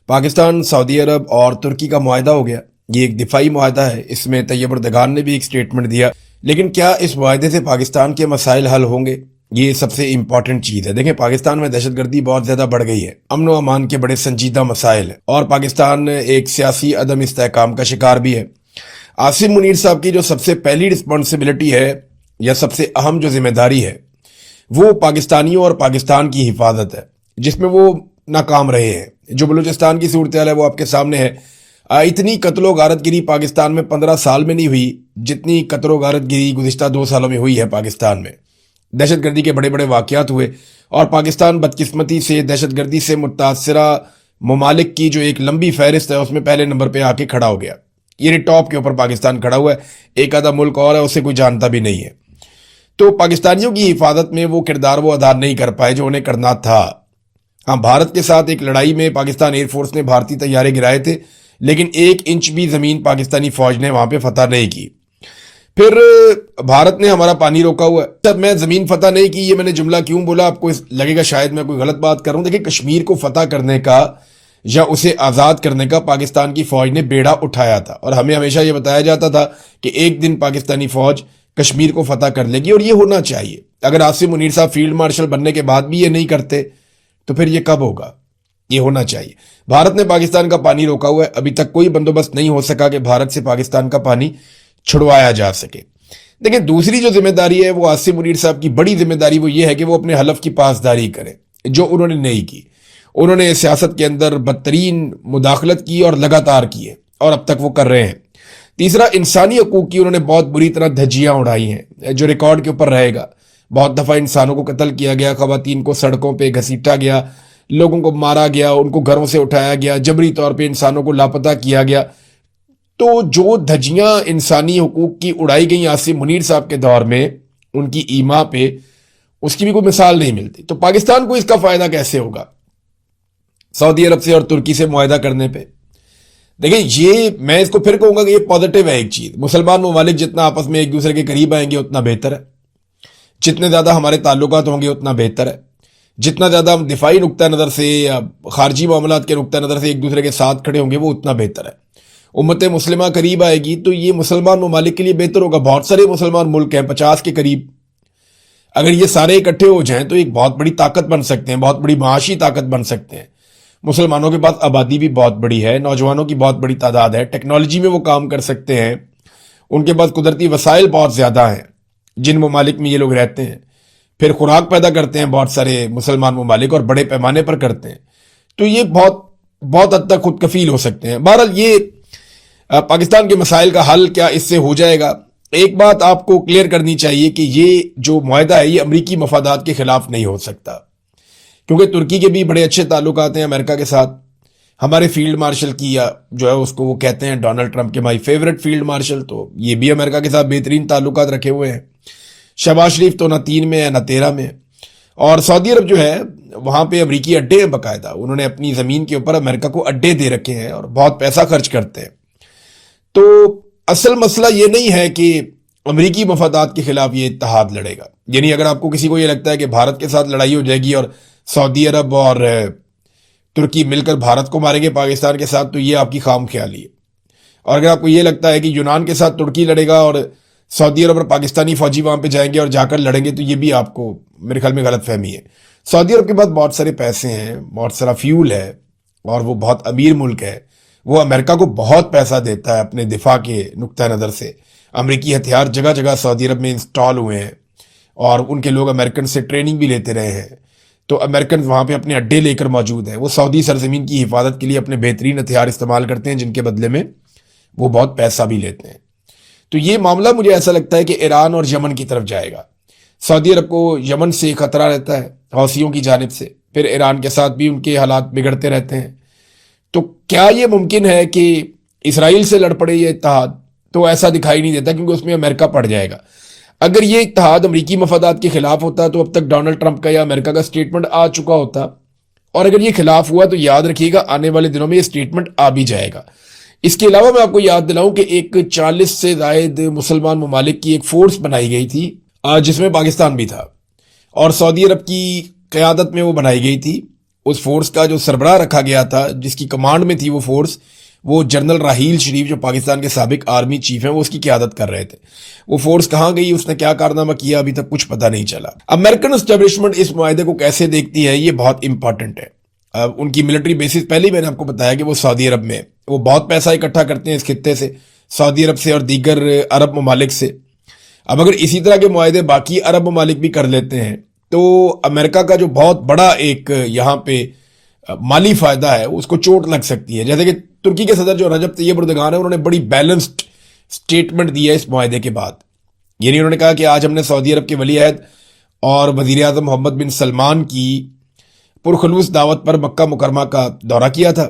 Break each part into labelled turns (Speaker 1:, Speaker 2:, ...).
Speaker 1: پاکستان، سعودی عرب اور ترکی کا معاہدہ ہو گیا. یہ ایک دفاعی معاہدہ ہے. اس میں طیب اردگان نے بھی ایک سٹیٹمنٹ دیا. لیکن کیا اس معاہدے سے پاکستان کے مسائل حل ہوں گے؟ یہ سب سے امپورٹنٹ چیز ہے. دیکھیں، پاکستان میں دہشت گردی بہت زیادہ بڑھ گئی ہے. امن و امان کے بڑے سنجیدہ مسائل ہیں اور پاکستان ایک سیاسی عدم استحکام کا شکار بھی ہے. عاصم منیر صاحب کی جو سب سے پہلی رسپانسبلٹی ہے یا سب سے اہم جو ذمہ داری ہے وہ پاکستانیوں اور پاکستان کی حفاظت ہے، جس میں وہ ناکام رہے ہیں. جو بلوچستان کی صورتحال ہے وہ آپ کے سامنے ہے. اتنی قتل و غارت گری پاکستان میں 15 سال میں نہیں ہوئی جتنی قتل و غارت گری گزشتہ 2 سالوں میں ہوئی ہے پاکستان میں. دہشت گردی کے بڑے بڑے واقعات ہوئے اور پاکستان بدقسمتی سے دہشت گردی سے متاثرہ ممالک کی جو ایک لمبی فہرست ہے اس میں پہلے نمبر پہ آ کے کھڑا ہو گیا. یہ ٹاپ کے اوپر پاکستان کھڑا ہوا ہے. ایک آدھا ملک اور ہے اسے کوئی جانتا بھی نہیں ہے. تو پاکستانیوں کی حفاظت میں وہ کردار وہ ادا نہیں کر پائے جو انہیں کرنا تھا. ہاں، بھارت کے ساتھ ایک لڑائی میں پاکستان ایئر فورس نے بھارتی طیارے گرائے تھے، لیکن 1 انچ بھی زمین پاکستانی فوج نے وہاں پہ فتح نہیں کی. پھر بھارت نے ہمارا پانی روکا ہوا ہے. جب میں زمین فتح نہیں کی، یہ میں نے جملہ کیوں بولا آپ کو لگے گا شاید میں کوئی غلط بات کر رہا ہوں. دیکھیں، کشمیر کو فتح کرنے کا یا اسے آزاد کرنے کا پاکستان کی فوج نے بیڑا اٹھایا تھا اور ہمیں ہمیشہ یہ بتایا جاتا تھا کہ ایک دن پاکستانی فوج کشمیر کو فتح کر لے گی اور یہ ہونا چاہیے. اگر عاصم منیر صاحب فیلڈ مارشل بننے کے بعد بھی یہ نہیں کرتے تو پھر یہ کب ہوگا؟ یہ ہونا چاہیے. بھارت نے پاکستان کا پانی روکا ہوا ہے. ابھی تک کوئی بندوبست نہیں ہو سکا کہ بھارت سے پاکستان کا پانی چھڑوایا جا سکے. لیکن دوسری جو ذمہ داری ہے وہ عاصم منیر صاحب کی بڑی ذمہ داری وہ یہ ہے کہ وہ اپنے حلف کی پاسداری کریں، جو انہوں نے نہیں کی. انہوں نے سیاست کے اندر بدترین مداخلت کی اور لگاتار کی ہے اور اب تک وہ کر رہے ہیں. تیسرا، انسانی حقوق کی انہوں نے بہت بری طرح دھجیاں اڑائی ہیں جو ریکارڈ کے اوپر رہے گا. بہت دفعہ انسانوں کو قتل کیا گیا، خواتین کو سڑکوں پہ گھسیٹا گیا، لوگوں کو مارا گیا، ان کو گھروں سے اٹھایا گیا، جبری طور پہ انسانوں کو لاپتہ کیا گیا. تو جو دھجیاں انسانی حقوق کی اڑائی گئیں عاصم منیر صاحب کے دور میں ان کی ایما پہ، اس کی بھی کوئی مثال نہیں ملتی. تو پاکستان کو اس کا فائدہ کیسے ہوگا سعودی عرب سے اور ترکی سے معاہدہ کرنے پہ؟ دیکھیں، یہ میں اس کو پھر کہوں گا کہ یہ پازیٹیو ہے. ایک چیز، مسلمان ممالک جتنا آپس میں ایک دوسرے کے قریب آئیں گے اتنا بہتر ہے. جتنے زیادہ ہمارے تعلقات ہوں گے اتنا بہتر ہے. جتنا زیادہ ہم دفاعی نقطہ نظر سے یا خارجی معاملات کے نقطہ نظر سے ایک دوسرے کے ساتھ کھڑے ہوں گے وہ اتنا بہتر ہے. امت مسلمہ قریب آئے گی تو یہ مسلمان ممالک کے لیے بہتر ہوگا. بہت سارے مسلمان ملک ہیں، 50 کے قریب. اگر یہ سارے اکٹھے ہو جائیں تو ایک بہت بڑی طاقت بن سکتے ہیں، بہت بڑی معاشی طاقت بن سکتے ہیں. مسلمانوں کے پاس آبادی بھی بہت بڑی ہے، نوجوانوں کی بہت بڑی تعداد ہے، ٹیکنالوجی میں وہ کام کر سکتے ہیں، ان کے پاس قدرتی وسائل بہت زیادہ ہیں جن ممالک میں یہ لوگ رہتے ہیں. پھر خوراک پیدا کرتے ہیں بہت سارے مسلمان ممالک اور بڑے پیمانے پر کرتے ہیں. تو یہ بہت حد تک خود کفیل ہو سکتے ہیں. بہرحال یہ پاکستان کے مسائل کا حل کیا اس سے ہو جائے گا؟ ایک بات آپ کو کلیئر کرنی چاہیے کہ یہ جو معاہدہ ہے یہ امریکی مفادات کے خلاف نہیں ہو سکتا، کیونکہ ترکی کے بھی بڑے اچھے تعلقات ہیں امریکہ کے ساتھ. ہمارے فیلڈ مارشل کی جو ہے اس کو وہ کہتے ہیں ڈونلڈ ٹرمپ کے مائی فیورٹ فیلڈ مارشل، تو یہ بھی امریکہ کے ساتھ بہترین تعلقات رکھے ہوئے ہیں. شہباز شریف تو نہ 3 میں ہے نہ 13 میں. اور سعودی عرب جو ہے وہاں پہ امریکی اڈے ہیں باقاعدہ. انہوں نے اپنی زمین کے اوپر امریکہ کو اڈے دے رکھے ہیں اور بہت پیسہ خرچ کرتے ہیں. تو اصل مسئلہ یہ نہیں ہے کہ امریکی مفادات کے خلاف یہ اتحاد لڑے گا. یعنی اگر آپ کو کسی کو یہ لگتا ہے کہ بھارت کے ساتھ لڑائی ہو جائے گی اور سعودی عرب اور ترکی مل کر بھارت کو ماریں گے پاکستان کے ساتھ، تو یہ آپ کی خام خیالی ہے. اور اگر آپ کو یہ لگتا ہے کہ یونان کے ساتھ ترکی لڑے گا اور سعودی عرب اور پاکستانی فوجی وہاں پہ جائیں گے اور جا کر لڑیں گے، تو یہ بھی آپ کو میرے خیال میں غلط فہمی ہے. سعودی عرب کے پاس بہت سارے پیسے ہیں، بہت سارا فیول ہے اور وہ بہت امیر ملک ہے. وہ امریکہ کو بہت پیسہ دیتا ہے اپنے دفاع کے نقطہ نظر سے. امریکی ہتھیار جگہ جگہ سعودی عرب میں انسٹال ہوئے ہیں اور ان کے لوگ امریکن سے ٹریننگ بھی لیتے رہے ہیں. تو امریکن وہاں پہ اپنے اڈے لے کر موجود ہیں. وہ سعودی سرزمین کی حفاظت کے لیے اپنے بہترین ہتھیار استعمال کرتے ہیں جن کے بدلے میں وہ بہت پیسہ بھی لیتے ہیں. تو یہ معاملہ مجھے ایسا لگتا ہے کہ ایران اور یمن کی طرف جائے گا. سعودی عرب کو یمن سے خطرہ رہتا ہے حوثیوں کی جانب سے، پھر ایران کے ساتھ بھی ان کے حالات بگڑتے رہتے ہیں. تو کیا یہ ممکن ہے کہ اسرائیل سے لڑ پڑے یہ اتحاد؟ تو ایسا دکھائی نہیں دیتا کیونکہ اس میں امریکہ پڑ جائے گا. اگر یہ اتحاد امریکی مفادات کے خلاف ہوتا تو اب تک ڈونلڈ ٹرمپ کا یا امریکہ کا سٹیٹمنٹ آ چکا ہوتا. اور اگر یہ خلاف ہوا تو یاد رکھیے گا آنے والے دنوں میں یہ سٹیٹمنٹ آ بھی جائے گا. اس کے علاوہ میں آپ کو یاد دلاؤں کہ ایک 40 سے زائد مسلمان ممالک کی ایک فورس بنائی گئی تھی جس میں پاکستان بھی تھا اور سعودی عرب کی قیادت میں وہ بنائی گئی تھی. اس فورس کا جو سربراہ رکھا گیا تھا، جس کی کمانڈ میں تھی وہ فورس، وہ جنرل راحیل شریف جو پاکستان کے سابق آرمی چیف ہیں، وہ اس کی قیادت کر رہے تھے۔ وہ فورس کہاں گئی، اس نے کیا کارنامہ کیا، ابھی تک کچھ پتہ نہیں چلا۔ امریکن اسٹیبلشمنٹ اس معاہدے کو کیسے دیکھتی ہے، یہ بہت امپورٹنٹ ہے۔ ان کی ملٹری بیسز پہلے ہی میں نے آپ کو بتایا کہ وہ سعودی عرب میں، وہ بہت پیسہ اکٹھا کرتے ہیں اس خطے سے، سعودی عرب سے اور دیگر عرب ممالک سے۔ اب اگر اسی طرح کے معاہدے باقی عرب ممالک بھی کر لیتے ہیں تو امریکہ کا جو بہت بڑا ایک یہاں پہ مالی فائدہ ہے اس کو چوٹ لگ سکتی ہے۔ جیسے کہ ترکی کے صدر جو رجب طیب اردگان ہے، انہوں نے بڑی بیلنسڈ سٹیٹمنٹ دی ہے اس معاہدے کے بعد۔ یعنی انہوں نے کہا کہ آج ہم نے سعودی عرب کے ولی عہد اور وزیر اعظم محمد بن سلمان کی پرخلوص دعوت پر مکہ مکرمہ کا دورہ کیا تھا۔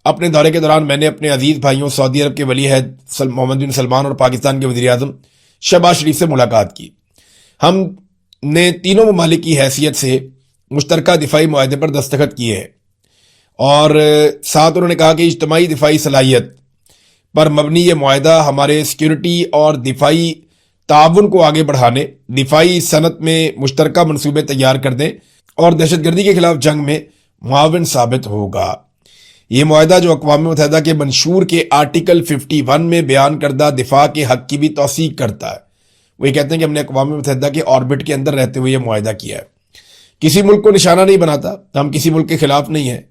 Speaker 1: اپنے دورے کے دوران میں نے اپنے عزیز بھائیوں سعودی عرب کے ولی عہد محمد بن سلمان اور پاکستان کے وزیر اعظم شہباز شریف سے ملاقات کی۔ ہم نے تینوں ممالک کی حیثیت سے مشترکہ دفاعی معاہدے پر دستخط کیے ہیں، اور ساتھ انہوں نے کہا کہ اجتماعی دفاعی صلاحیت پر مبنی یہ معاہدہ ہمارے سیکیورٹی اور دفاعی تعاون کو آگے بڑھانے، دفاعی صنعت میں مشترکہ منصوبے تیار کرنے اور دہشت گردی کے خلاف جنگ میں معاون ثابت ہوگا۔ یہ معاہدہ جو اقوام متحدہ کے منشور کے آرٹیکل 51 میں بیان کردہ دفاع کے حق کی بھی توثیق کرتا ہے۔ وہ یہ کہتے ہیں کہ ہم نے اقوام متحدہ کے آربٹ کے اندر رہتے ہوئے یہ معاہدہ کیا ہے۔ کسی ملک کو نشانہ نہیں بناتا، ہم کسی ملک کے خلاف نہیں ہیں،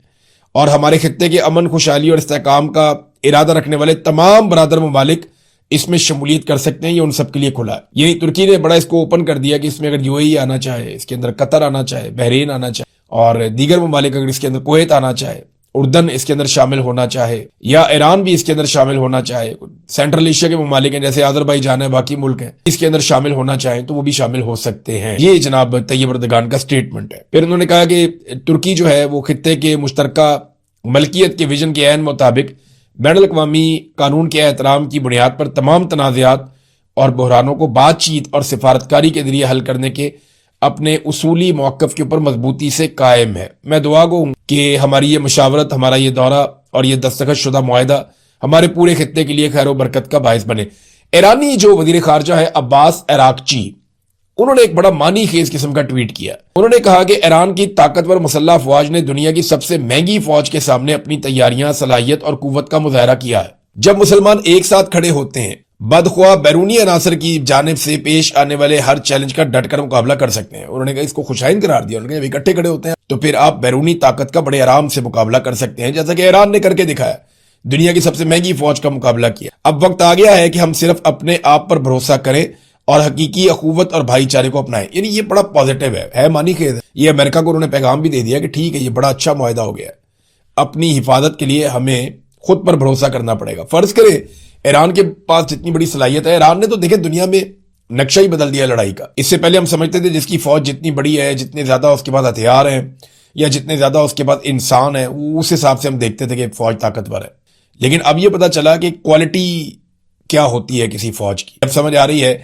Speaker 1: اور ہمارے خطے کے امن، خوشحالی اور استحکام کا ارادہ رکھنے والے تمام برادر ممالک اس میں شمولیت کر سکتے ہیں۔ یہ ان سب کے لیے کھلا ہے۔ یعنی ترکی نے بڑا اس کو اوپن کر دیا کہ اس میں اگر یو اے ای آنا چاہے، اس کے اندر قطر آنا چاہے، بحرین آنا چاہے، اور دیگر ممالک اگر اس کے اندر کویت آنا چاہے، اردن اس کے اندر شامل ہونا چاہے، یا ایران بھی اس کے اندر شامل ہونا چاہے، سینٹرل ایشیا کے ممالک ہیں جیسے آذربائیجان ہے، باقی ملک ہیں، اس کے اندر شامل ہونا چاہیں تو وہ بھی شامل ہو سکتے ہیں۔ یہ جناب طیب اردگان کا سٹیٹمنٹ ہے۔ پھر انہوں نے کہا کہ ترکی جو ہے وہ خطے کے مشترکہ ملکیت کے ویژن کے عین مطابق بین الاقوامی قانون کے احترام کی بنیاد پر تمام تنازعات اور بحرانوں کو بات چیت اور سفارتکاری کے ذریعے حل کرنے کے اپنے اصولی موقف کے اوپر مضبوطی سے قائم ہے۔ میں دعا گو ہوں کہ ہماری یہ مشاورت، ہمارا یہ دورہ اور یہ دستخط شدہ معاہدہ ہمارے پورے خطے کے لیے خیر و برکت کا باعث بنے۔ ایرانی جو وزیر خارجہ ہے عباس عراقچی، انہوں نے ایک بڑا معنی خیز قسم کا ٹویٹ کیا۔ انہوں نے کہا کہ ایران کی طاقتور مسلح افواج نے دنیا کی سب سے مہنگی فوج کے سامنے اپنی تیاریاں، صلاحیت اور قوت کا مظاہرہ کیا ہے۔ جب مسلمان ایک ساتھ کھڑے ہوتے ہیں، بدخواہ بیرونی عناصر کی جانب سے پیش آنے والے ہر چیلنج کا ڈٹ کر مقابلہ کر سکتے ہیں۔ انہوں نے کہا اس کو خوشائند قرار دیا، انہوں نے کہا جب اکٹھے کھڑے ہوتے ہیں تو پھر آپ بیرونی طاقت کا بڑے آرام سے مقابلہ کر سکتے ہیں، جیسا کہ ایران نے کر کے دکھایا، دنیا کی سب سے مہنگی فوج کا مقابلہ کیا۔ اب وقت آ گیا ہے کہ ہم صرف اپنے آپ پر بھروسہ کریں اور حقیقی اخوت اور بھائی چارے کو اپنائیں۔ یعنی یہ بڑا پازیٹیو ہے معنی خیز ہے۔ یہ امریکہ کو انہوں نے پیغام بھی دے دیا کہ ٹھیک ہے، یہ بڑا اچھا معاہدہ ہو گیا ہے، اپنی حفاظت کے لیے ہمیں خود پر بھروسہ کرنا پڑے گا۔ فرض کرے ایران کے پاس جتنی بڑی صلاحیت ہے، ایران نے تو دیکھیں دنیا میں نقشہ ہی بدل دیا لڑائی کا۔ اس سے پہلے ہم سمجھتے تھے جس کی فوج جتنی بڑی ہے، جتنے زیادہ اس کے پاس ہتھیار ہیں، یا جتنے زیادہ اس کے پاس انسان ہیں، اس حساب سے ہم دیکھتے تھے کہ فوج طاقتور ہے۔ لیکن اب یہ پتا چلا کہ کوالٹی کیا ہوتی ہے کسی فوج کی۔ اب سمجھ آ رہی ہے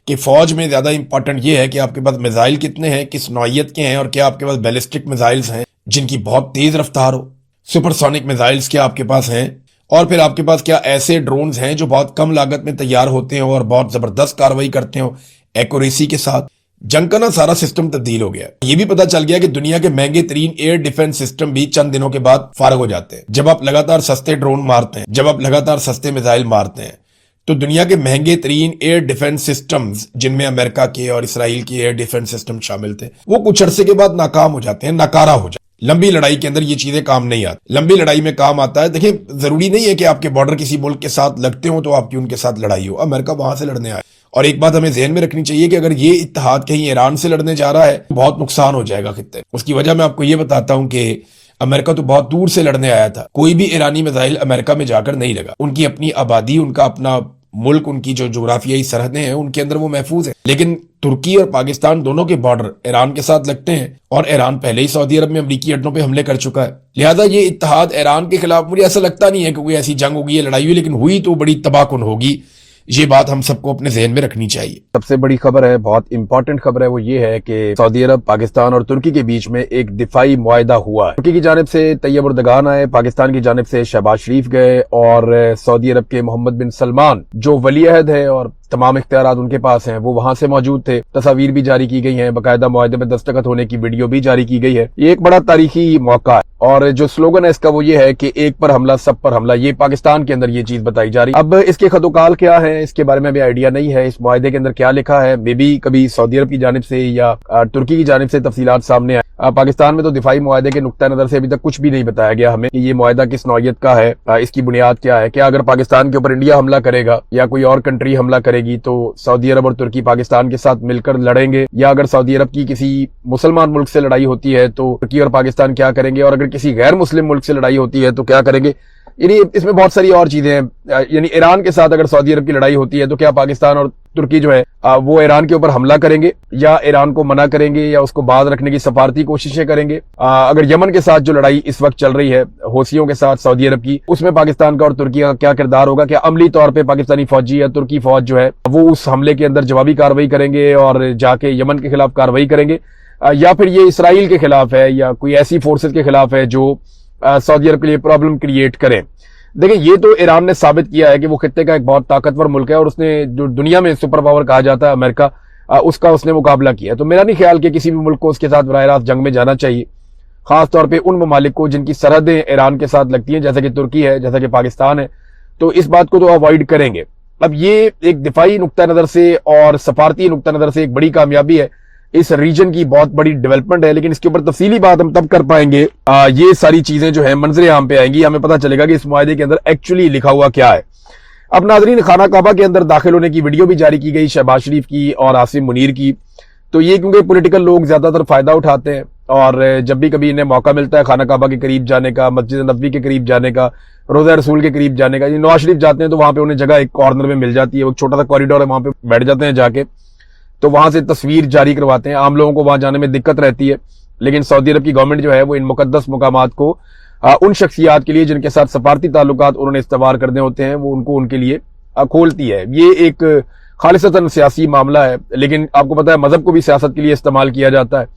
Speaker 1: کہ فوج میں زیادہ امپورٹنٹ یہ ہے کہ آپ کے پاس میزائل کتنے ہیں، کس نوعیت کے ہیں، اور کیا آپ کے پاس بیلسٹک میزائلز ہیں جن کی بہت تیز رفتار ہو، سپر سونک میزائلز کیا آپ کے پاس ہیں، اور پھر آپ کے پاس کیا ایسے ڈرونز ہیں جو بہت کم لاگت میں تیار ہوتے ہیں اور بہت زبردست کاروائی کرتے ہوں ایکوریسی کے ساتھ۔ جنگ کا نا سارا سسٹم تبدیل ہو گیا۔ یہ بھی پتا چل گیا کہ دنیا کے مہنگے ترین ایئر ڈیفنس سسٹم بھی چند دنوں کے بعد فارغ ہو جاتے ہیں۔ جب آپ لگاتار سستے ڈرون مارتے ہیں، جب آپ لگاتار سستے میزائل مارتے ہیں، تو دنیا کے مہنگے ترین ایئر ڈیفنس سسٹمز، جن میں امریکہ کے اور اسرائیل کے ایئر ڈیفنس سسٹم شامل تھے، وہ کچھ عرصے کے بعد ناکام ہو جاتے ہیں، ناکارہ ہو جاتے ہیں۔ لمبی لڑائی کے اندر یہ چیزیں کام نہیں آتی۔ لمبی لڑائی میں کام آتا ہے، دیکھیں ضروری نہیں ہے کہ آپ کے بارڈر کسی ملک کے ساتھ لگتے ہوں تو آپ کی ان کے ساتھ لڑائی ہو۔ امریکہ وہاں سے لڑنے آئے، اور ایک بات ہمیں ذہن میں رکھنی چاہیے کہ اگر یہ اتحاد کہیں ایران سے لڑنے جا رہا ہے تو بہت نقصان ہو جائے گا خطے۔ اس کی وجہ میں آپ کو یہ بتاتا ہوں کہ امریکہ تو بہت دور سے لڑنے آیا تھا، کوئی بھی ایرانی میزائل امریکہ میں جا کر نہیں لگا۔ ان کی اپنی آبادی، ان کا اپنا ملک، ان کی جو جغرافیائی سرحدیں ہیں ان کے اندر وہ محفوظ ہیں۔ لیکن ترکی اور پاکستان دونوں کے بارڈر ایران کے ساتھ لگتے ہیں، اور ایران پہلے ہی سعودی عرب میں امریکی اڈوں پہ حملے کر چکا ہے۔ لہذا یہ اتحاد ایران کے خلاف، مجھے ایسا لگتا نہیں ہے کہ کوئی ایسی جنگ ہوگی یا لڑائی ہوئی، لیکن ہوئی تو بڑی تباہ کن ہوگی۔ یہ بات ہم سب کو اپنے ذہن میں رکھنی چاہیے۔
Speaker 2: سب سے بڑی خبر ہے، بہت امپورٹنٹ خبر ہے، وہ یہ ہے کہ سعودی عرب، پاکستان اور ترکی کے بیچ میں ایک دفاعی معاہدہ ہوا ہے۔ ترکی کی جانب سے طیب اردگان آئے، پاکستان کی جانب سے شہباز شریف گئے، اور سعودی عرب کے محمد بن سلمان جو ولی عہد ہے اور तमाम इख्तियारात उनके पास हैं, वो वहां से मौजूद थे। तस्वीर भी जारी की गई हैं, बाकायदा मुआहदे में दस्तखत होने की वीडियो भी जारी की गई है। ये एक बड़ा तारीखी मौका है और जो स्लोगन है इसका वो ये है कि एक पर हमला सब पर हमला। ये पाकिस्तान के अंदर ये चीज बताई जा रही है। अब इसके खतोकाल क्या है इसके बारे में अभी आइडिया नहीं है, इस मुआहदे के अंदर क्या लिखा है, मे बी कभी सऊदी अरब की जानिब से या तुर्की की जानिब से तफसीलात सामने आए। पाकिस्तान में तो दिफाई मुआहदे के नुक्ता नजर से अभी तक कुछ भी नहीं बताया गया हमें कि ये मुआहदा किस नौयत का है, इसकी बुनियाद क्या है। क्या अगर पाकिस्तान के ऊपर इंडिया हमला करेगा या कोई और कंट्री हमला करेगी तो सऊदी अरब और तुर्की पाकिस्तान के साथ मिलकर लड़ेंगे, या अगर सऊदी अरब की किसी मुसलमान मुल्क से लड़ाई होती है तो तुर्की और पाकिस्तान क्या करेंगे, और अगर किसी गैर मुस्लिम मुल्क से लड़ाई होती है तो क्या करेंगे। यानी इसमें बहुत सारी और चीजें हैं। यानी ईरान के साथ अगर सऊदी अरब की लड़ाई होती है तो क्या पाकिस्तान और तुर्की जो है वो ईरान के ऊपर हमला करेंगे या ईरान को मना करेंगे या उसको बाज रखने की सफारती कोशिशें करेंगे। अगर यमन के साथ जो लड़ाई इस वक्त चल रही है हौसियों के साथ सऊदी अरब की, उसमें पाकिस्तान का और तुर्की का क्या किरदार होगा। क्या अमली तौर पर पाकिस्तानी फौजी या तुर्की फौज जो है वो उस हमले के अंदर जवाबी कार्रवाई करेंगे और जाके यमन के खिलाफ कार्रवाई करेंगे, या फिर ये इसराइल के खिलाफ है या कोई ऐसी फोर्सेज के खिलाफ है जो सऊदी अरब के लिए प्रॉब्लम क्रिएट करें। देखिए, ये तो ईरान ने साबित किया है कि वो खित्ते का एक बहुत ताकतवर मुल्क है और उसने जो दुनिया में सुपर पावर कहा जाता है अमेरिका, उसका उसने मुकाबला किया। तो मेरा नहीं ख्याल कि किसी भी मुल्क को उसके साथ बराह रास्त जंग में जाना चाहिए, खासतौर पर उन ममालिक को जिनकी सरहदें ईरान के साथ लगती हैं, जैसे कि तुर्की है, जैसा कि पाकिस्तान है। तो इस बात को तो अवॉइड करेंगे। अब ये एक दिफाई नुक्ता नजर से और सफारती नुक्ता नजर से एक बड़ी कामयाबी है, इस रीजन की बहुत बड़ी डेवलपमेंट है, लेकिन इसके ऊपर तफसीली बात हम तब कर पाएंगे। ये सारी चीजें जो है मंजर आम पे आएंगी, हमें पता चलेगा कि इस मुआहदे के अंदर एक्चुअली लिखा हुआ क्या है। अब नाजरीन, खाना काबा के अंदर दाखिल होने की वीडियो भी जारी की गई शहबाज शरीफ की और आसिम मुनीर की। तो ये क्योंकि पॉलिटिकल लोग ज्यादातर फायदा उठाते हैं और जब भी कभी इन्हें मौका मिलता है खाना काबा के करीब जाने का, मस्जिद नबवी के करीब जाने का, रोजा रसूल के करीब जाने का, नवाज शरीफ जाते हैं तो वहां पे उन्हें जगह एक कॉर्नर में मिल जाती है, वो छोटा सा कॉरिडोर है, वहां पे बैठ जाते हैं जाके, तो वहां से तस्वीर जारी करवाते हैं। आम लोगों को वहां जाने में दिक्कत रहती है, लेकिन सऊदी अरब की गवर्नमेंट जो है वो इन मुकद्दस मुकामात को उन शख्सियात के लिए जिनके साथ सफारती ताल्लुकात उन्होंने इस्तेमाल करने होते हैं वो उनको उनके लिए खोलती है। ये एक खालिसतन सियासी मामला है, लेकिन आपको पता है मजहब को भी सियासत के लिए इस्तेमाल किया जाता है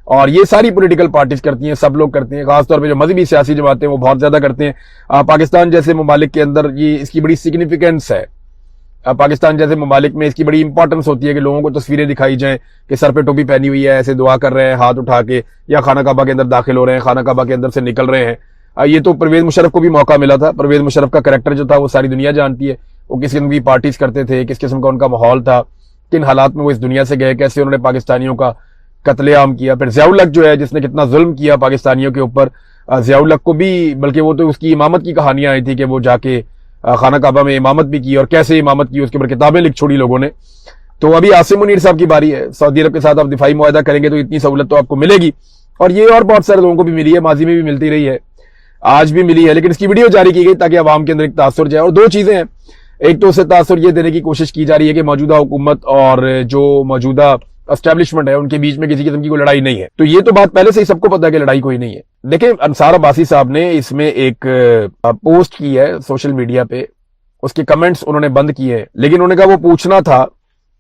Speaker 2: और ये सारी पॉलिटिकल पार्टीज करती हैं, सब लोग करते हैं, खासतौर पे जो मजहबी सियासी जमातें वो बहुत ज्यादा करते हैं। पाकिस्तान जैसे ममालिक के अंदर ये इसकी बड़ी सिग्निफिकेंस है। पाकिस्तान जैसे ममालिक में इसकी बड़ी इंपॉर्टेंस होती है कि लोगों को तस्वीरें दिखाई जाएं कि सर पे टोपी पहनी हुई है, ऐसे दुआ कर रहे हैं हाथ उठा के, या खाना काबा के अंदर दाखिल हो रहे हैं, खाना काबा के अंदर से निकल रहे हैं। ये तो परवेज मुशर्रफ को भी मौका मिला था। परवेज मुशर्रफ का कैरेक्टर जो था वो सारी दुनिया जानती है, वो किस किस्म की पार्टीज करते थे, किस किस्म का उनका माहौल था, किन हालात में वो इस दुनिया से गए, कैसे उन्होंने पाकिस्तानियों का कत्लेआम किया। फिर ज़ियाउल हक जो है जिसने कितना जुल्म किया पाकिस्तानियों के ऊपर, ज़ियाउल हक को भी, बल्कि वो तो उसकी इमामत की कहानियां आई थी कि वो जाके खाना काबा में इमामत भी की और कैसे इमामत की उसके ऊपर किताबें लिख छोड़ी लोगों ने। तो अभी आसिम मुनीर साहब की बारी है। सऊदी अरब के साथ आप दिफाई मुआहदा करेंगे तो इतनी सहूलत तो आपको मिलेगी, और ये और बहुत सारे लोगों को भी मिली है, माजी में भी मिलती रही है, आज भी मिली है, लेकिन इसकी वीडियो जारी की गई ताकि आवाम के अंदर एक तासुर जाए। और दो चीजें हैं, एक तो उसे तासुर ये देने की कोशिश की जा रही है कि मौजूदा हुकूमत और जो मौजूदा एस्टेब्लिशमेंट है उनके बीच में किसी किस्म की कोई लड़ाई नहीं है। तो ये तो बात पहले से ही सबको पता है कि लड़ाई कोई नहीं है। देखिए, अंसार अब्बासी साहब ने इसमें एक पोस्ट की है सोशल मीडिया पे, उसके कमेंट्स उन्होंने बंद किए हैं, लेकिन उन्होंने कहा वो पूछना था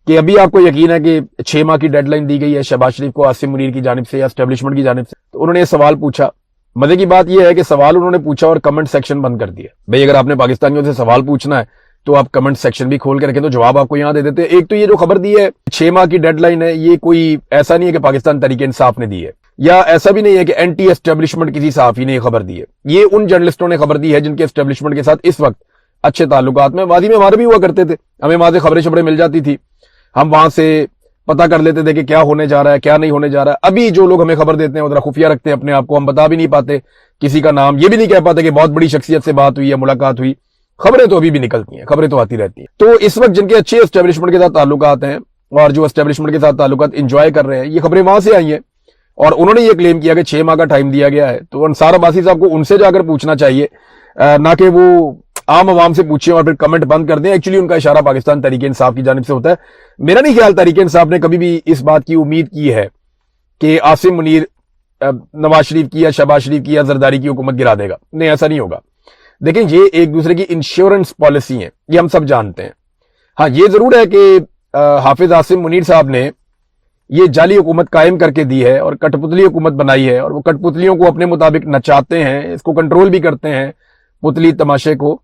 Speaker 2: कि अभी आपको यकीन है कि 6 माह की डेडलाइन दी गई है शहबाज शरीफ को आसिम मुनीर की जानिब से या एस्टेब्लिशमेंट की जानिब से। तो उन्होंने ये सवाल पूछा। मजे की बात यह है कि सवाल उन्होंने पूछा और कमेंट सेक्शन बंद कर दिया। भाई, अगर आपने पाकिस्तानियों से सवाल पूछना है तो आप कमेंट सेक्शन भी खोल के रखें, तो जवाब आपको यहां दे देते हैं। एक तो ये जो खबर दी है 6 माह की डेडलाइन है, ये कोई ऐसा नहीं है कि पाकिस्तान तहरीक इंसाफ ने दी है, या ऐसा भी नहीं है कि एंटी एस्टेब्लिशमेंट किसी सहाफी ने खबर दी है। ये उन जर्नलिस्टों ने खबर दी है जिनके एस्टेब्लिशमेंट के साथ इस वक्त अच्छे ताल्लुकात में, माजी में हमारे भी हुआ करते थे, हमें वहां से खबरें शबरें मिल जाती थी, हम वहां से पता कर लेते थे कि क्या होने जा रहा है, क्या नहीं होने जा रहा है। अभी जो लोग हमें खबर देते हैं वो जरा खुफिया रखते हैं अपने आप को, हम बता भी नहीं पाते किसी का नाम, ये भी नहीं कह पाते कि बहुत बड़ी शख्सियत से बात हुई है, मुलाकात हुई। खबरें तो अभी भी निकलती हैं, खबरें तो आती रहती हैं। तो इस वक्त जिनके अच्छे एस्टेब्लिशमेंट के साथ ताल्लुकात हैं और जो एस्टेब्लिशमेंट के साथ ताल्लुकात इंजॉय कर रहे हैं, ये खबरें वहां से आई हैं और उन्होंने ये क्लेम किया कि 6 माह का टाइम दिया गया है। तो अंसार अब्बासी साहब को उनसे जाकर पूछना चाहिए, ना कि वो आम आवाम से पूछे और फिर कमेंट बंद कर दें। एक्चुअली उनका इशारा पाकिस्तान तहरीक इंसाफ की जानिब से होता है। मेरा नहीं ख्याल तहरीक इंसाफ ने कभी भी इस बात की उम्मीद की है कि आसिम मुनीर नवाज शरीफ की या शहबाज शरीफ की या जरदारी की हुकूमत गिरा देगा। नहीं, ऐसा नहीं होगा। देखिए, ये एक दूसरे की इंश्योरेंस पॉलिसी है, ये हम सब जानते हैं। हाँ, ये जरूर है कि हाफिज आसिम मुनीर साहब ने ये जाली हुकूमत कायम करके दी है और कठपुतली हुकूमत बनाई है, और वो कठपुतलियों को अपने मुताबिक नचाते हैं, इसको कंट्रोल भी करते हैं पुतली तमाशे को।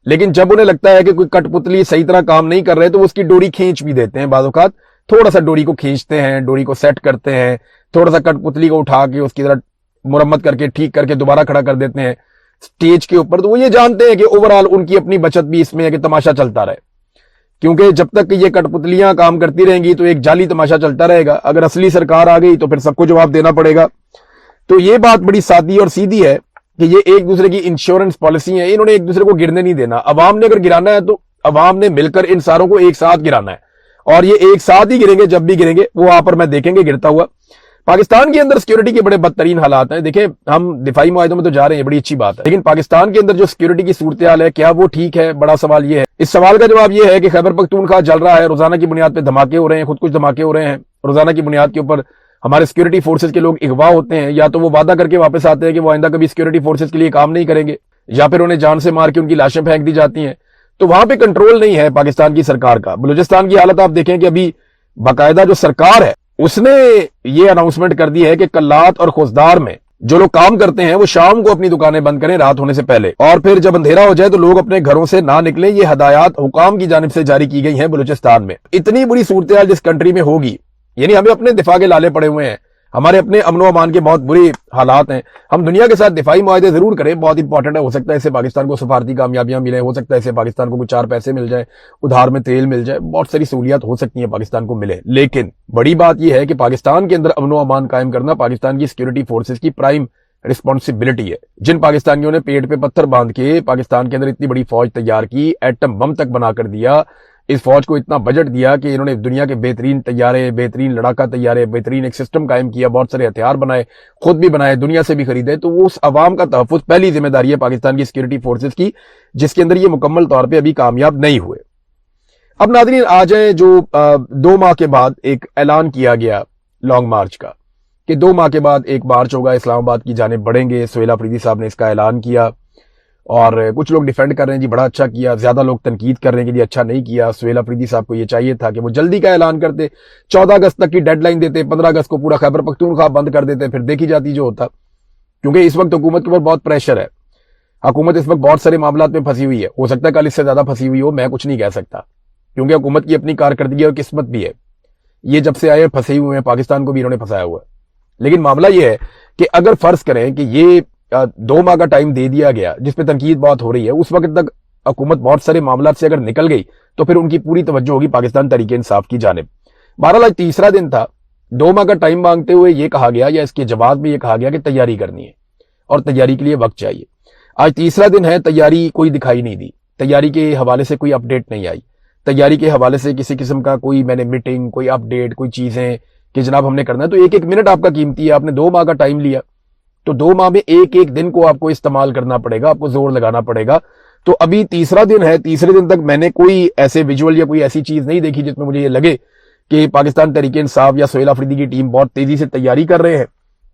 Speaker 2: लेकिन जब उन्हें लगता है कि कोई कठपुतली सही तरह काम नहीं कर रहे तो वो उसकी डोरी खींच भी देते हैं। बाज़ औक़ात थोड़ा सा डोरी को खींचते हैं, डोरी को सेट करते हैं, थोड़ा सा कठपुतली को उठा के उसकी तरह मुरम्मत करके ठीक करके दोबारा खड़ा कर देते हैं स्टेज के ऊपर। तो वो ये जानते हैं कि ओवरऑल उनकी अपनी बचत भी इसमें है कि तमाशा चलता रहे, क्योंकि जब तक ये कठपुतलियां काम करती रहेंगी तो एक जाली तमाशा चलता रहेगा। अगर असली सरकार आ गई तो फिर सबको जवाब देना पड़ेगा। तो ये बात बड़ी सादी और सीधी है कि ये एक दूसरे की इंश्योरेंस पॉलिसी है, इन्होंने एक दूसरे को गिरने नहीं देना। अवाम ने अगर गिराना है तो अवाम ने मिलकर इन सारों को एक साथ गिराना है, और ये एक साथ ही गिरेंगे। जब भी गिरेंगे वो वहां पर मैं देखेंगे गिरता हुआ। पाकिस्तान के अंदर सिक्योरिटी के बड़े बदतरीन हालात हैं। देखें, हम दिफाई मुआहिदों में तो जा रहे हैं, बड़ी अच्छी बात है, लेकिन पाकिस्तान के अंदर जो सिक्योरिटी की सूरत हाल है, क्या वो ठीक है? बड़ा सवाल ये है। इस सवाल का जवाब ये है कि खैबर पख्तूनख्वा जल रहा है, रोजाना की बुनियाद पे धमाके हो रहे हैं, खुद कुछ धमाके हो रहे हैं। रोजाना की बुनियाद के ऊपर हमारे सिक्योरिटी फोर्सेज के लोग अगवा होते हैं, या तो वो वादा करके वापस आते हैं कि वो आइंदा कभी सिक्योरिटी फोर्सेज के लिए काम नहीं करेंगे, या फिर उन्हें जान से मार के उनकी लाशें फेंक दी जाती हैं। तो वहां पे कंट्रोल नहीं है पाकिस्तान की सरकार का। बलूचिस्तान की हालत आप देखें कि अभी बाकायदा जो सरकार है उसने ये अनाउंसमेंट कर दी है कि कल्लात और खुजदार में जो लोग काम करते हैं वो शाम को अपनी दुकानें बंद करें रात होने से पहले, और फिर जब अंधेरा हो जाए तो लोग अपने घरों से ना निकलें। ये हदायत हुकाम की जानिब से जारी की गई हैं बलूचिस्तान में। इतनी बुरी सूरत हाल जिस कंट्री में होगी, यानी हमें अपने दिफा के लाले पड़े हुए हैं, हमारे अपने अमनो अमान के बहुत बुरे हालात हैं। हम दुनिया के साथ दिफाई मुआहदे जरूर करें, बहुत इंपॉर्टेंट है। हो सकता है इससे पाकिस्तान को सफारती कामयाबियां मिले, हो सकता है इससे पाकिस्तान को कुछ 4 पैसे मिल जाए, उधार में तेल मिल जाए, बहुत सारी सहूलियात हो सकती है पाकिस्तान को मिले। लेकिन बड़ी बात यह है कि पाकिस्तान के अंदर अमनो अमान कायम करना पाकिस्तान की सिक्योरिटी फोर्सेज की प्राइम रिस्पॉन्सिबिलिटी है। जिन पाकिस्तानियों ने पेट पे पत्थर बांध के पाकिस्तान के अंदर इतनी बड़ी फौज तैयार की, एटम बम तक बना कर दिया, इस फौज को इतना बजट दिया कि इन्होंने दुनिया के बेहतरीन तैयारे, बेहतरीन लड़ाका तैयारे, बेहतरीन एक सिस्टम कायम किया, बहुत सारे हथियार बनाए, खुद भी बनाए, दुनिया से भी खरीदे। तो वो उस अवाम का तहफ्फुज पहली जिम्मेदारी है पाकिस्तान की सिक्योरिटी फोर्सेज की, जिसके अंदर ये मुकम्मल तौर पर अभी कामयाब नहीं हुए। अब नाज़रीन आ जाए जो 2 माह के बाद एक ऐलान किया गया लॉन्ग मार्च का, कि 2 माह के बाद एक मार्च होगा, इस्लामाबाद की जानिब बढ़ेंगे। सुहेल अफरीदी साहब ने इसका ऐलान किया, और कुछ लोग डिफेंड कर रहे हैं जी बड़ा अच्छा किया, ज्यादा लोग तनकीद कर रहे हैं कि जी अच्छा नहीं किया। सुहेल अफरीदी साहब को ये चाहिए था कि वो जल्दी का ऐलान करते, 14 अगस्त तक की डेडलाइन देते, 15 अगस्त को पूरा खैबर पख्तूनख्वा बंद कर देते, फिर देखी जाती जो होता। क्योंकि इस वक्त हुकूमत के ऊपर बहुत प्रेशर है, हुकूमत इस वक्त बहुत सारे मामलात में फंसी हुई है। हो सकता है कल इससे ज्यादा फंसी हुई हो, मैं कुछ नहीं कह सकता, क्योंकि हुकूमत की अपनी कारकर्दगी और किस्मत भी है। ये जब से आए फंसे हुए हैं, पाकिस्तान को भी इन्होंने फंसाया हुआ है। लेकिन मामला यह है कि अगर फर्ज करें कि ये 2 माह का टाइम दे दिया गया, जिसपे तनकीद बहुत हो रही है, उस वक्त तक हुकूमत बहुत सारे मामलात से अगर निकल गई तो फिर उनकी पूरी तवज्जो होगी पाकिस्तान तहरीक इंसाफ की जानिब। बहरहाल आज तीसरा दिन था, 2 माह का टाइम मांगते हुए ये कहा गया, या इसके जवाब में ये कहा गया कि तैयारी करनी है और तैयारी के लिए वक्त चाहिए। आज तीसरा दिन है, तैयारी कोई दिखाई नहीं दी, तैयारी के हवाले से कोई अपडेट नहीं आई, तैयारी के हवाले से किसी किस्म का कोई मैंने मीटिंग, कोई अपडेट, कोई चीजें कि जनाब हमने करना है। तो एक एक मिनट आपका कीमती है, आपने 2 माह का टाइम लिया, तो 2 माह में एक एक दिन को आपको इस्तेमाल करना पड़ेगा, आपको जोर लगाना पड़ेगा। तो अभी तीसरा दिन है, तीसरे दिन तक मैंने कोई ऐसे विजुअल या कोई ऐसी चीज नहीं देखी जिसमें मुझे ये लगे कि पाकिस्तान तहरीक इंसाफ या सुहेल अफरीदी की टीम बहुत तेजी से तैयारी कर रहे हैं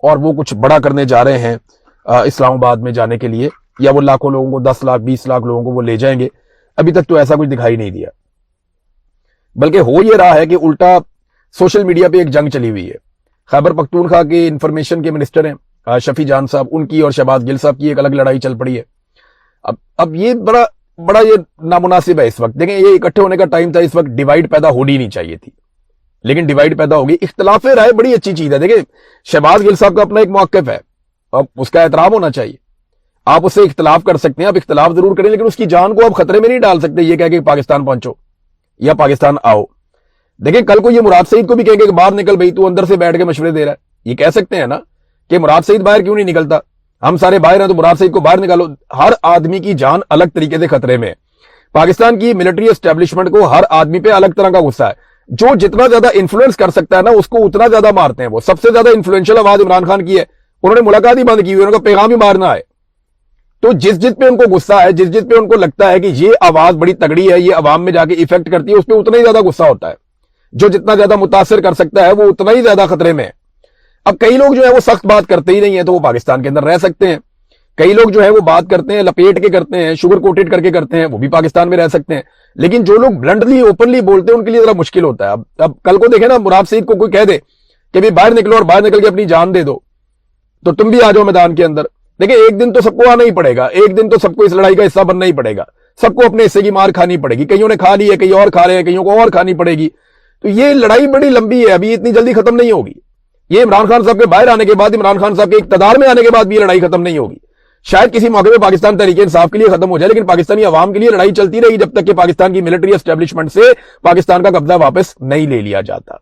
Speaker 2: और वो कुछ बड़ा करने जा रहे हैं इस्लामाबाद में जाने के लिए, या वो लाखों लोगों को, 10 लाख 20 लाख लोगों को वो ले जाएंगे। अभी तक तो ऐसा कुछ दिखाई नहीं दिया, बल्कि हो ये रहा है कि उल्टा सोशल मीडिया पे एक जंग चली हुई है। खैबर पख्तूनख्वा के इंफॉर्मेशन के मिनिस्टर हैं शफी जान साहब, उनकी और शहबाज गिल साहब की एक अलग लड़ाई चल पड़ी है। अब ये बड़ा ये नामुनासिब है इस वक्त। देखें, ये इकट्ठे होने का टाइम था, इस वक्त डिवाइड पैदा होनी नहीं चाहिए थी, लेकिन डिवाइड पैदा होगी। इख्तलाफ राय बड़ी अच्छी चीज है। देखिए, शहबाज गिल साहब का अपना एक मौक़िफ़ है, अब उसका एहतराम होना चाहिए। आप उससे इख्तलाफ कर सकते हैं, आप इख्तलाफ जरूर करें, लेकिन उसकी जान को आप खतरे में नहीं डाल सकते ये कह के पाकिस्तान पहुंचो या पाकिस्तान आओ। देखिए, कल को ये मुराद सईद को भी कहेंगे कि बाहर निकल भाई, तू अंदर से बैठ के मशवरे दे रहा है, ये कह सकते हैं ना कि मुराद सईद बाहर क्यों नहीं निकलता, हम सारे बाहर हैं तो मुराद सईद को बाहर निकालो। हर आदमी की जान अलग तरीके से खतरे में है। पाकिस्तान की मिलिट्री एस्टेब्लिशमेंट को हर आदमी पे अलग तरह का गुस्सा है। जो जितना ज्यादा इन्फ्लुएंस कर सकता है ना, उसको उतना ज्यादा मारते हैं। वो सबसे ज्यादा इन्फ्लुएंशियल आवाज इमरान खान की है, उन्होंने मुलाकात ही बंद की हुई, उनका पैगाम ही मारना है। तो जिस पे उनको गुस्सा है, जिस पे उनको लगता है कि ये आवाज बड़ी तगड़ी है, ये अवाम में जाके इफेक्ट करती है, उस पर उतना ही ज्यादा गुस्सा होता है। जो जितना ज्यादा मुतासिर कर सकता है वो उतना ही ज्यादा खतरे में है। अब कई लोग जो है वो सख्त बात करते ही नहीं है, तो वो पाकिस्तान के अंदर रह सकते हैं। कई लोग जो है वो बात करते हैं, लपेट के करते हैं, शुगर कोटेड करके करते हैं, वो भी पाकिस्तान में रह सकते हैं। लेकिन जो लोग ब्लंटली ओपनली बोलते हैं उनके लिए जरा मुश्किल होता है। अब कल को देखे ना, मुराद सईद को कोई कह दे कि भाई बाहर निकलो और बाहर निकल के अपनी जान दे दो, तो तुम भी आ जाओ मैदान के अंदर। देखिए, एक दिन तो सबको आना ही पड़ेगा, एक दिन तो सबको इस लड़ाई का हिस्सा बनना ही पड़ेगा। سب کو اپنے حصے کی مار کھانی پڑے گی. کئیوں نے کھا لی ہے, کئی اور کھا رہے ہیں, کئیوں کو اور کھانی پڑے گی. تو یہ لڑائی بڑی لمبی ہے, ابھی اتنی جلدی ختم نہیں ہوگی. یہ عمران خان صاحب کے باہر آنے کے بعد, عمران خان صاحب کے اقتدار میں آنے کے بعد بھی یہ لڑائی ختم نہیں ہوگی. شاید کسی موقع پہ پاکستان تحریک انصاف کے لیے ختم ہو جائے, لیکن پاکستانی عوام کے لیے لڑائی چلتی رہی جب تک کہ پاکستان کی ملٹری اسٹیبلشمنٹ سے پاکستان کا قبضہ واپس نہیں لے لیا جاتا.